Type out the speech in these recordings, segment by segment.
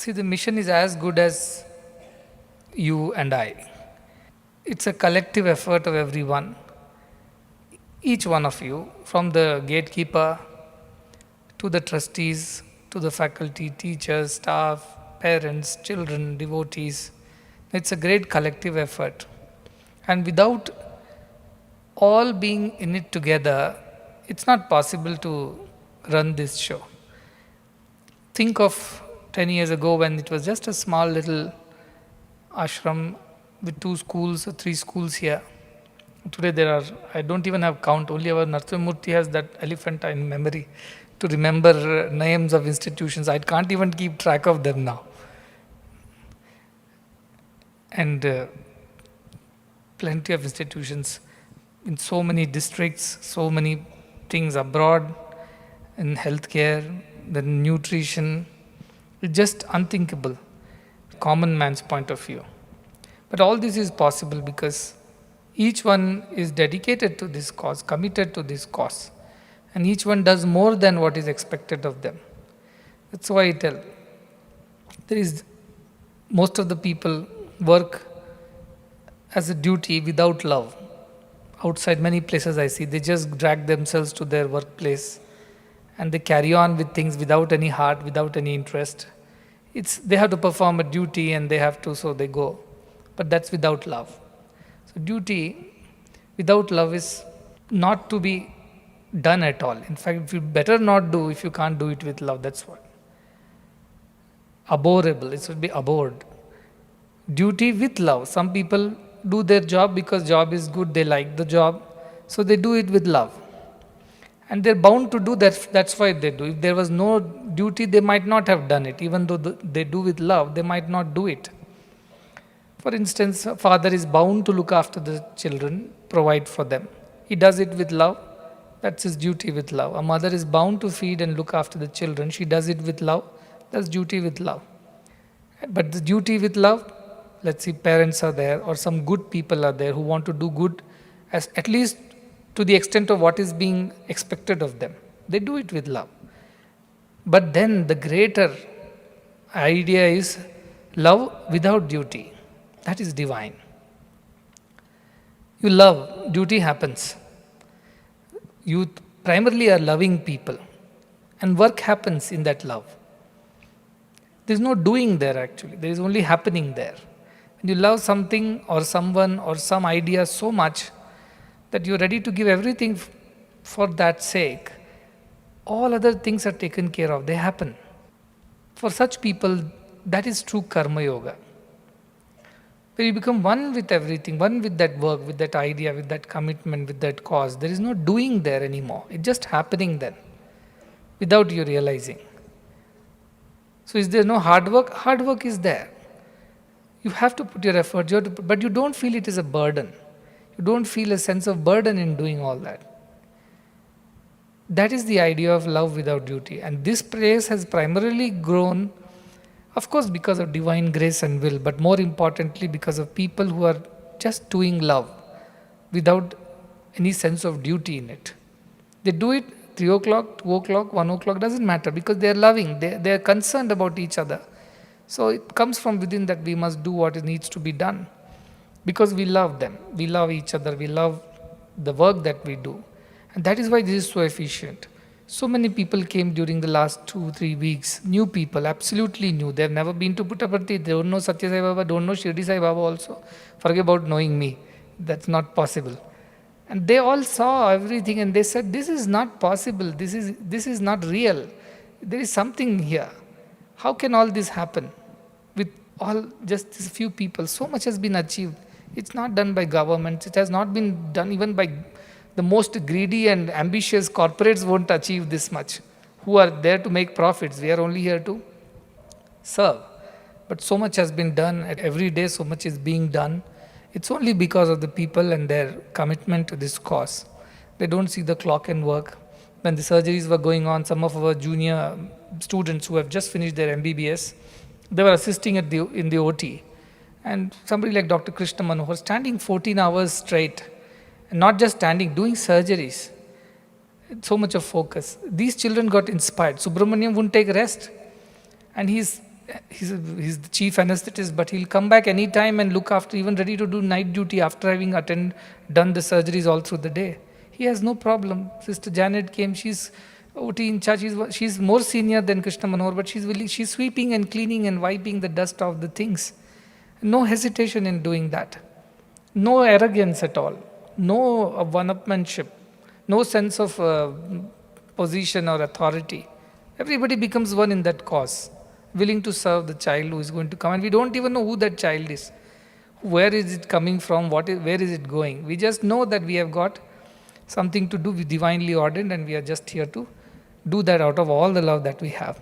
See, the mission is as good as you and I. It's a collective effort of everyone, each one of you, from the gatekeeper to the trustees, to the faculty, teachers, staff, parents, children, devotees. It's a great collective effort. And without all being in it together, it's not possible to run this show. Think of 10 years ago when it was just a small little ashram with 2 schools or 3 schools here. Today there are, I don't even have count, only our Narsimurti has that elephant in memory to remember names of institutions. I can't even keep track of them now. And plenty of institutions in so many districts, so many things abroad, in healthcare, the nutrition. It's just unthinkable, common man's point of view. But all this is possible because each one is dedicated to this cause, committed to this cause. And each one does more than what is expected of them. That's why I tell. Most of the people work as a duty without love. Outside many places I see, they just drag themselves to their workplace and they carry on with things without any heart, without any interest. They have to perform a duty and they have to, so they go. But that's without love. So duty without love is not to be done at all. In fact, if you better not do if you can't do it with love, that's what. Abhorrable, it should be abhorred. Duty with love. Some people do their job because job is good, they like the job, so they do it with love. And they're bound to do that, that's why they do. If there was no duty, they might not have done it. Even though they do with love, they might not do it. For instance, a father is bound to look after the children, provide for them. He does it with love, that's his duty with love. A mother is bound to feed and look after the children, she does it with love, that's duty with love. But the duty with love, let's see, parents are there or some good people are there who want to do good, as at least to the extent of what is being expected of them. They do it with love. But then the greater idea is love without duty. That is divine. You love, duty happens. You primarily are loving people, and work happens in that love. There is no doing there actually, there is only happening there. When you love something or someone or some idea so much that you are ready to give everything for that sake, all other things are taken care of, they happen. For such people, that is true karma yoga. Where you become one with everything, one with that work, with that idea, with that commitment, with that cause. There is no doing there anymore. It's just happening then, without you realizing. So is there no hard work? Hard work is there. You have to put your effort, but you don't feel it is a burden. You don't feel a sense of burden in doing all that. That is the idea of love without duty. And this place has primarily grown, of course, because of divine grace and will, but more importantly because of people who are just doing love without any sense of duty in it. They do it 3 o'clock, 2 o'clock, 1 o'clock, doesn't matter because they are loving, they are concerned about each other. So it comes from within that we must do what needs to be done because we love them, we love each other, we love the work that we do. And that is why this is so efficient. So many people came during the last 2-3 weeks, new people, absolutely new. They have never been to Puttaparthi, they don't know Satya Sai Baba, don't know Shirdi Sai Baba also. Forget about knowing me, that's not possible. And they all saw everything and they said, this is not possible, this is not real. There is something here. How can all this happen? With all just these few people, so much has been achieved. It's not done by governments, it has not been done even by the most greedy and ambitious corporates won't achieve this much. Who are there to make profits? We are only here to serve. But so much has been done, every day so much is being done. It's only because of the people and their commitment to this cause. They don't see the clock and work. When the surgeries were going on, some of our junior students who have just finished their MBBS, they were assisting in the OT. And somebody like Dr. Krishna Manohar standing 14 hours straight, and not just standing, doing surgeries. So much of focus. These children got inspired. Subramaniam wouldn't take rest. And he's he's the chief anesthetist, but he'll come back anytime and look after, even ready to do night duty after having done the surgeries all through the day. He has no problem. Sister Janet came, she's OT in charge, she's more senior than Krishna Manohar, but she's sweeping and cleaning and wiping the dust off the things. No hesitation in doing that. No arrogance at all. No one-upmanship. No sense of position or authority. Everybody becomes one in that cause, willing to serve the child who is going to come. And we don't even know who that child is. Where is it coming from? Where is it going? We just know that we have got something to do with divinely ordained, and we are just here to do that out of all the love that we have.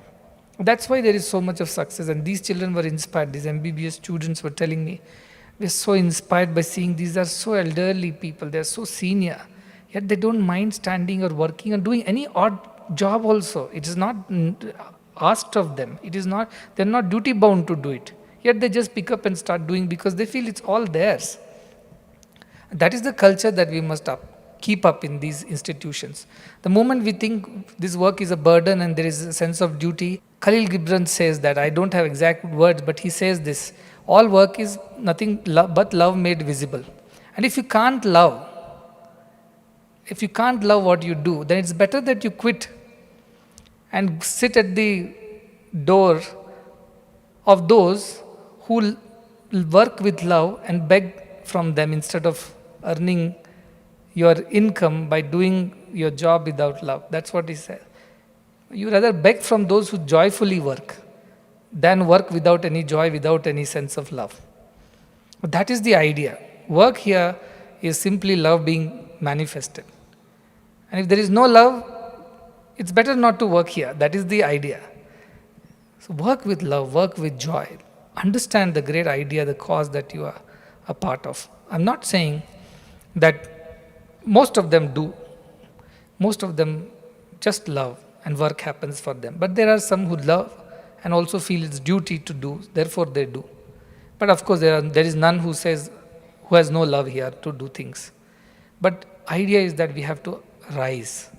That's why there is so much of success. And these children were inspired. These MBBS students were telling me, we're so inspired by seeing these are so elderly people. They're so senior. Yet they don't mind standing or working or doing any odd job also. It is not asked of them. They're not duty bound to do it. Yet they just pick up and start doing because they feel it's all theirs. That is the culture that we must keep up in these institutions. The moment we think this work is a burden and there is a sense of duty, Khalil Gibran says that, I don't have exact words, but he says this, all work is nothing but love made visible. And if you can't love what you do, then it's better that you quit and sit at the door of those who work with love and beg from them instead of earning your income by doing your job without love. That's what he said. You rather beg from those who joyfully work than work without any joy, without any sense of love. But that is the idea. Work here is simply love being manifested. And if there is no love, it's better not to work here. That is the idea. So work with love, work with joy. Understand the great idea, the cause that you are a part of. I'm not saying that most of them do. Most of them just love and work happens for them. But there are some who love and also feel it's duty to do, therefore they do. But of course there is none who has no love here to do things. But idea is that we have to rise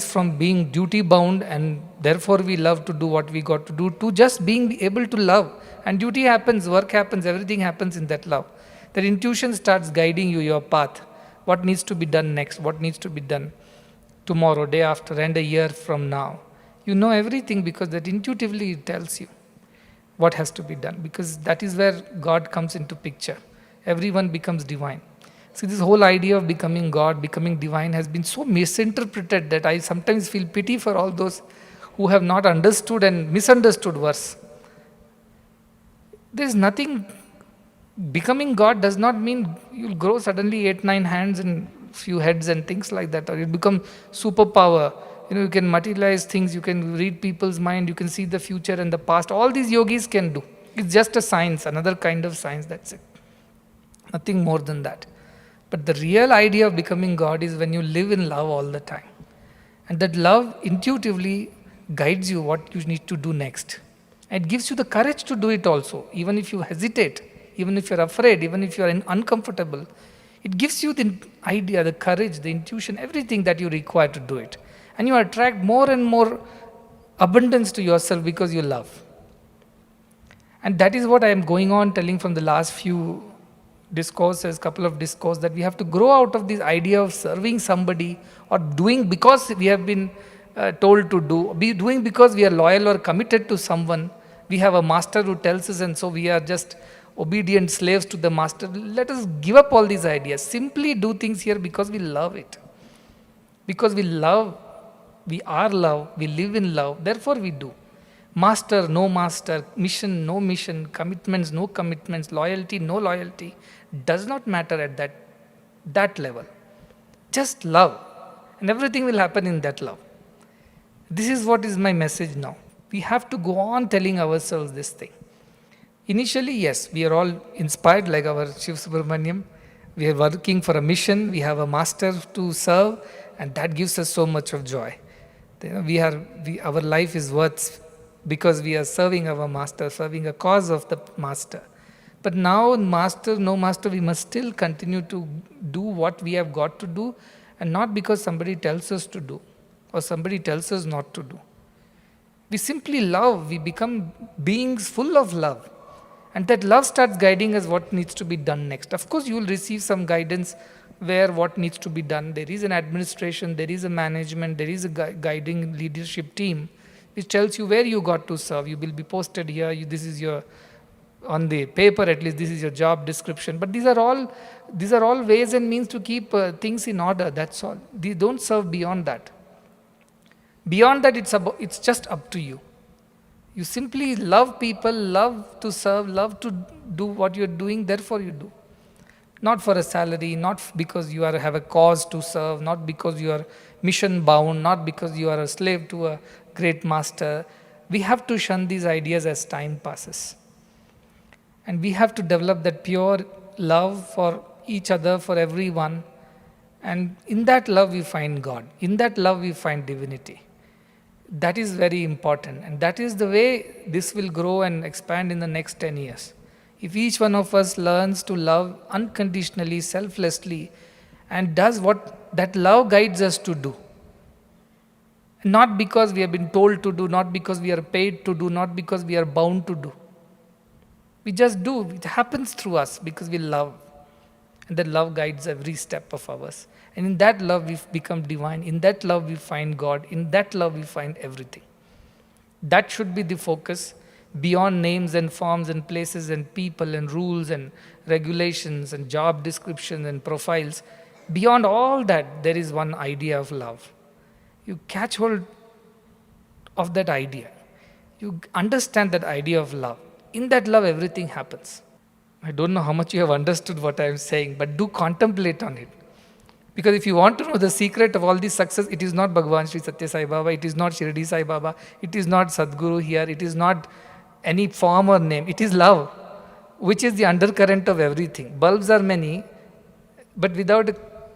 from being duty bound and therefore we love to do what we got to do, to just being able to love. And duty happens, work happens, everything happens in that love. That intuition starts guiding you, your path. What needs to be done next, what needs to be done tomorrow, day after, and a year from now. You know everything because that intuitively it tells you what has to be done, because that is where God comes into picture. Everyone becomes divine. See, this whole idea of becoming God, becoming divine has been so misinterpreted that I sometimes feel pity for all those who have not understood and misunderstood verse. There is nothing, becoming God does not mean you'll grow suddenly 8-9 hands and few heads and things like that, or you become superpower. You can materialize things, you can read people's mind, you can see the future and the past. All these yogis can do. It's just a science, another kind of science, that's it. Nothing more than that. But the real idea of becoming God is when you live in love all the time. And that love intuitively guides you what you need to do next. It gives you the courage to do it also. Even if you hesitate, even if you're afraid, even if you're uncomfortable, it gives you the idea, the courage, the intuition, everything that you require to do it. And you attract more and more abundance to yourself because you love. And that is what I am going on telling from the last few discourses, couple of discourses, that we have to grow out of this idea of serving somebody or doing because we have been told to do, be doing because we are loyal or committed to someone. We have a master who tells us, and so we are just obedient slaves to the master. Let us give up all these ideas. Simply do things here because we love it. Because we love, we are love, we live in love, therefore we do. Master, no master, mission, no mission, commitments, no commitments, loyalty, no loyalty, does not matter at that level. Just love, and everything will happen in that love. This is what is my message now. We have to go on telling ourselves this thing. Initially, yes, we are all inspired like our Shiv Subramaniam. We are working for a mission, we have a master to serve, and that gives us so much of joy. Our life is worth because we are serving our master, serving a cause of the master. But now, master, no master, we must still continue to do what we have got to do, and not because somebody tells us to do or somebody tells us not to do. We simply love, we become beings full of love. And that love starts guiding us what needs to be done next. Of course, you will receive some guidance where what needs to be done. There is an administration, there is a management, there is a guiding leadership team which tells you where you got to serve. You will be posted here. This is your, on the paper at least, this is your job description. But these are all ways and means to keep things in order. That's all. They don't serve beyond that. Beyond that, it's just up to you. You simply love people, love to serve, love to do what you're doing, therefore you do. Not for a salary, not because you have a cause to serve, not because you are mission bound, not because you are a slave to a great master. We have to shun these ideas as time passes. And we have to develop that pure love for each other, for everyone. And in that love we find God. In that love we find divinity. That is very important, and that is the way this will grow and expand in the next 10 years. If each one of us learns to love unconditionally, selflessly, and does what that love guides us to do, not because we have been told to do, not because we are paid to do, not because we are bound to do. We just do. It happens through us because we love. And that love guides every step of ours. And in that love we become divine. In that love we find God. In that love we find everything. That should be the focus, beyond names and forms and places and people and rules and regulations and job descriptions and profiles. Beyond all that, there is one idea of love. You catch hold of that idea. You understand that idea of love. In that love, everything happens. I don't know how much you have understood what I am saying, but do contemplate on it. Because if you want to know the secret of all this success, it is not Bhagavan Sri Satya Sai Baba, it is not Shirdi Sai Baba, it is not Sadguru here, it is not any form or name, it is love, which is the undercurrent of everything. Bulbs are many, but without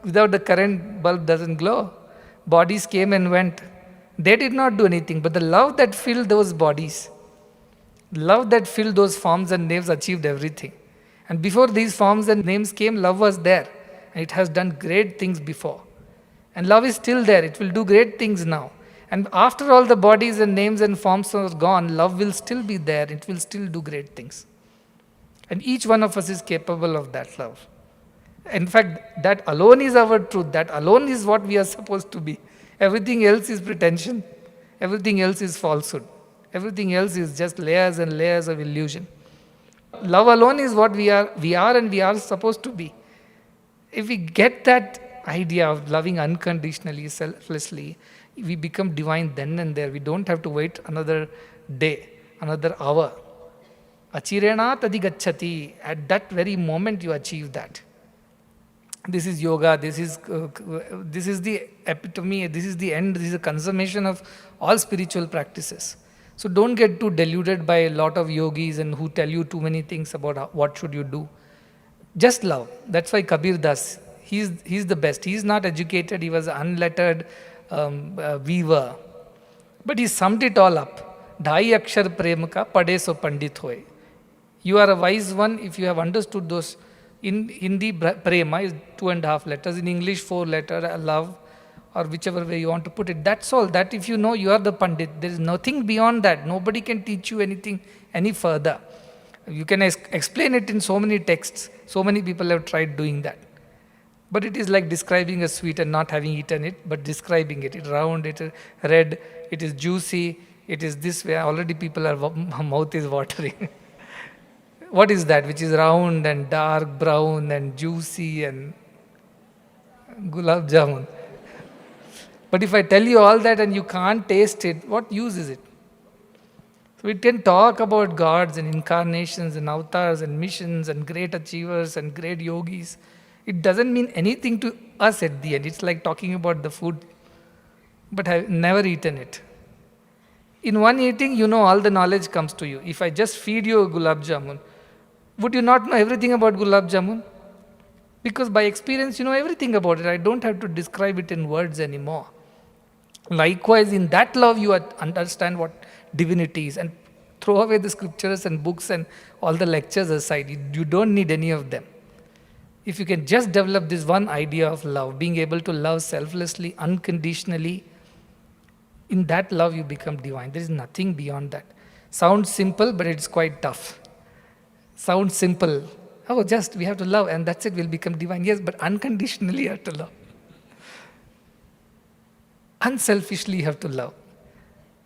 the current, bulb doesn't glow. Bodies came and went. They did not do anything, but the love that filled those bodies, love that filled those forms and names achieved everything. And before these forms and names came, love was there. And it has done great things before. And love is still there. It will do great things now. And after all the bodies and names and forms are gone, love will still be there. It will still do great things. And each one of us is capable of that love. In fact, that alone is our truth. That alone is what we are supposed to be. Everything else is pretension. Everything else is falsehood. Everything else is just layers and layers of illusion. Love alone is what we are and we are supposed to be. If we get that idea of loving unconditionally, selflessly, we become divine then and there. We don't have to wait another day, another hour. Achirena tadigacchati. At that very moment you achieve that. This is yoga, this is the epitome, this is the end, this is the consummation of all spiritual practices. So don't get too deluded by a lot of yogis and who tell you too many things about what should you do. Just love. That's why Kabir Das, he's the best. He's not educated, he was an unlettered weaver. But he summed it all up. Dhai akshar prem ka pade so pandit hoye. You are a wise one if you have understood those. In Hindi, prema is 2.5 letters. In English, 4 letters, love, or whichever way you want to put it. That's all. That if you know, you are the Pandit. There is nothing beyond that. Nobody can teach you anything any further. You can explain it in so many texts. So many people have tried doing that. But it is like describing a sweet and not having eaten it, but describing it. It's round, it is red, it is juicy, it is this way. Already people mouth is watering. What is that which is round and dark brown and juicy and gulab jamun? But if I tell you all that and you can't taste it, what use is it? So we can talk about gods and incarnations and avatars and missions and great achievers and great yogis. It doesn't mean anything to us at the end. It's like talking about the food, but I've never eaten it. In one eating, you know all the knowledge comes to you. If I just feed you a gulab jamun, would you not know everything about gulab jamun? Because by experience you know everything about it. I don't have to describe it in words anymore. Likewise, in that love you understand what divinity is, and throw away the scriptures and books and all the lectures aside. You don't need any of them. If you can just develop this one idea of love, being able to love selflessly, unconditionally, in that love you become divine. There is nothing beyond that. Sounds simple, but it's quite tough. Sounds simple. Oh, just we have to love and that's it, we'll become divine. Yes, but unconditionally you have to love. Unselfishly you have to love.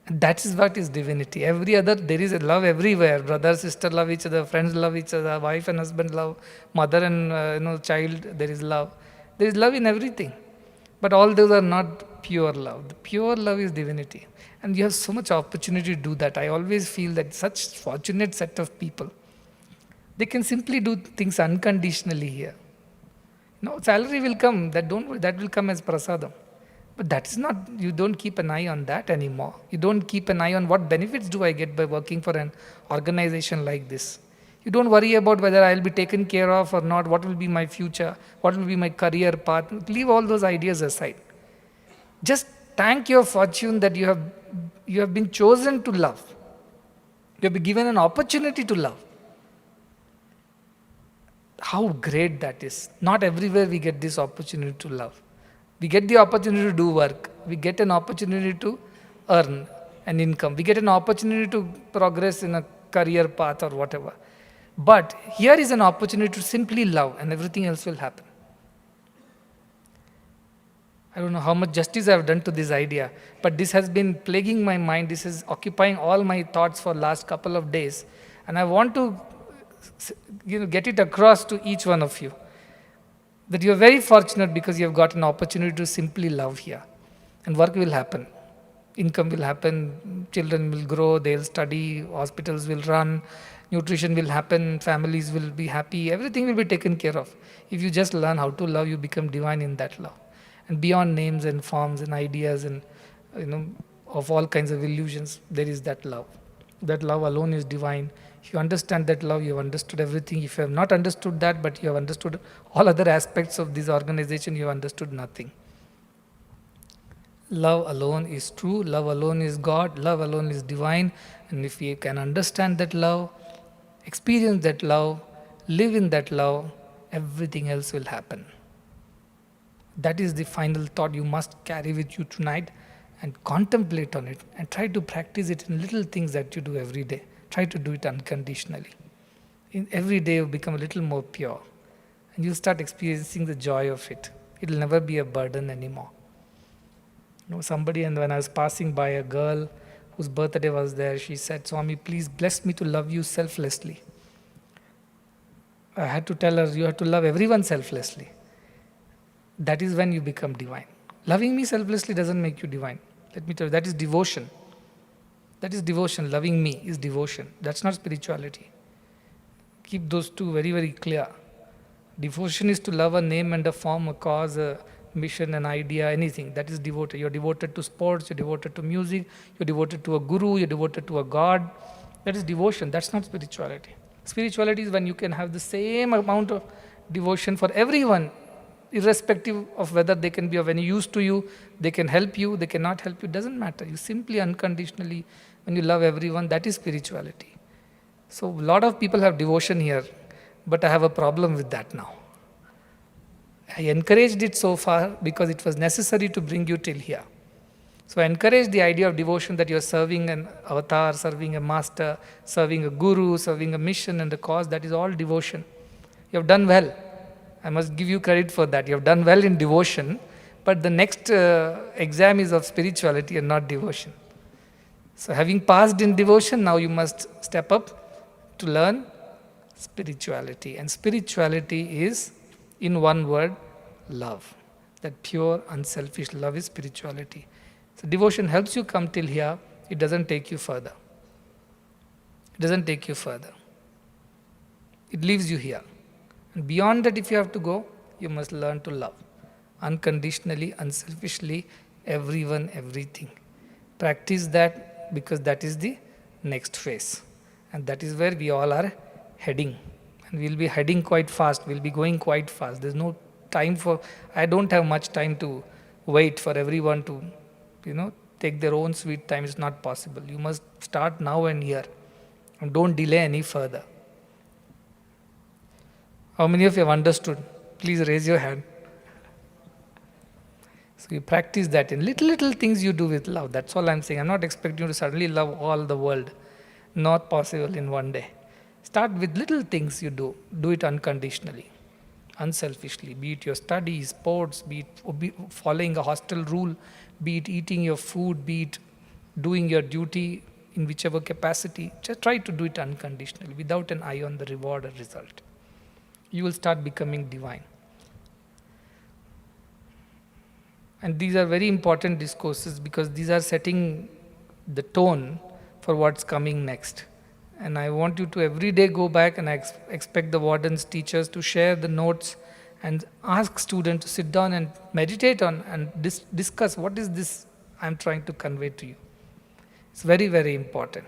And that is what is divinity. Every other, there is a love everywhere. Brother, sister love each other, friends love each other, wife and husband love, mother and child, there is love. There is love in everything. But all those are not pure love. The pure love is divinity. And you have so much opportunity to do that. I always feel that such fortunate set of people, they can simply do things unconditionally here. Salary will come, that will come as prasadam. But that is not, you don't keep an eye on that anymore. You don't keep an eye on what benefits do I get by working for an organization like this. You don't worry about whether I'll be taken care of or not, what will be my future, what will be my career path. Leave all those ideas aside. Just thank your fortune that you have been chosen to love. You have been given an opportunity to love. How great that is. Not everywhere we get this opportunity to love. We get the opportunity to do work. We get an opportunity to earn an income. We get an opportunity to progress in a career path or whatever. But here is an opportunity to simply love and everything else will happen. I don't know how much justice I have done to this idea, but this has been plaguing my mind. This is occupying all my thoughts for last couple of days. And I want to get it across to each one of you. That you are very fortunate because you have got an opportunity to simply love here. And work will happen. Income will happen, children will grow, they'll study, hospitals will run, nutrition will happen, families will be happy, everything will be taken care of. If you just learn how to love, you become divine in that love. And beyond names and forms and ideas and of all kinds of illusions, there is that love. That love alone is divine. If you understand that love, you have understood everything. If you have not understood that, but you have understood all other aspects of this organization, you have understood nothing. Love alone is true, love alone is God, love alone is divine. And if we can understand that love, experience that love, live in that love, everything else will happen. That is the final thought you must carry with you tonight and contemplate on it and try to practice it in little things that you do every day. Try to do it unconditionally. In every day you become a little more pure and you start experiencing the joy of it. It will never be a burden anymore. Somebody, and when I was passing by a girl whose birthday was there, she said, "Swami, please bless me to love you selflessly." I had to tell her, you have to love everyone selflessly. That is when you become divine. Loving me selflessly doesn't make you divine. Let me tell you, that is devotion. That is devotion. Loving me is devotion. That's not spirituality. Keep those two very, very clear. Devotion is to love a name and a form, a cause, a mission, an idea, anything. That is devoted. You're devoted to sports, you're devoted to music, you're devoted to a guru, you're devoted to a god. That is devotion. That's not spirituality. Spirituality is when you can have the same amount of devotion for everyone, irrespective of whether they can be of any use to you, they can help you, they cannot help you, doesn't matter. You simply unconditionally, when you love everyone, that is spirituality. So a lot of people have devotion here, but I have a problem with that now. I encouraged it so far because it was necessary to bring you till here. So I encourage the idea of devotion, that you are serving an avatar, serving a master, serving a guru, serving a mission and a cause. That is all devotion. You have done well. I must give you credit for that. You have done well in devotion, but the next exam is of spirituality and not devotion. So having passed in devotion, now you must step up to learn spirituality. And spirituality is, in one word, love. That pure, unselfish love is spirituality. So devotion helps you come till here. It doesn't take you further. It doesn't take you further. It leaves you here. And beyond that, if you have to go, you must learn to love. Unconditionally, unselfishly, everyone, everything. Practice that, because that is the next phase. And that is where we all are heading. And we'll be heading quite fast. We'll be going quite fast. There's no time I don't have much time to wait for everyone to, take their own sweet time. It's not possible. You must start now and here. And don't delay any further. How many of you have understood? Please raise your hand. So you practice that in little things you do with love. That's all I'm saying. I'm not expecting you to suddenly love all the world. Not possible in one day. Start with little things you do. Do it unconditionally, unselfishly. Be it your studies, sports, be following a hostel rule, be it eating your food, be it doing your duty in whichever capacity. Just try to do it unconditionally, without an eye on the reward or result. You will start becoming divine. And these are very important discourses because these are setting the tone for what's coming next. And I want you to every day go back, and I expect the wardens, teachers to share the notes and ask students to sit down and meditate on and discuss what is this I'm trying to convey to you. It's very, very important.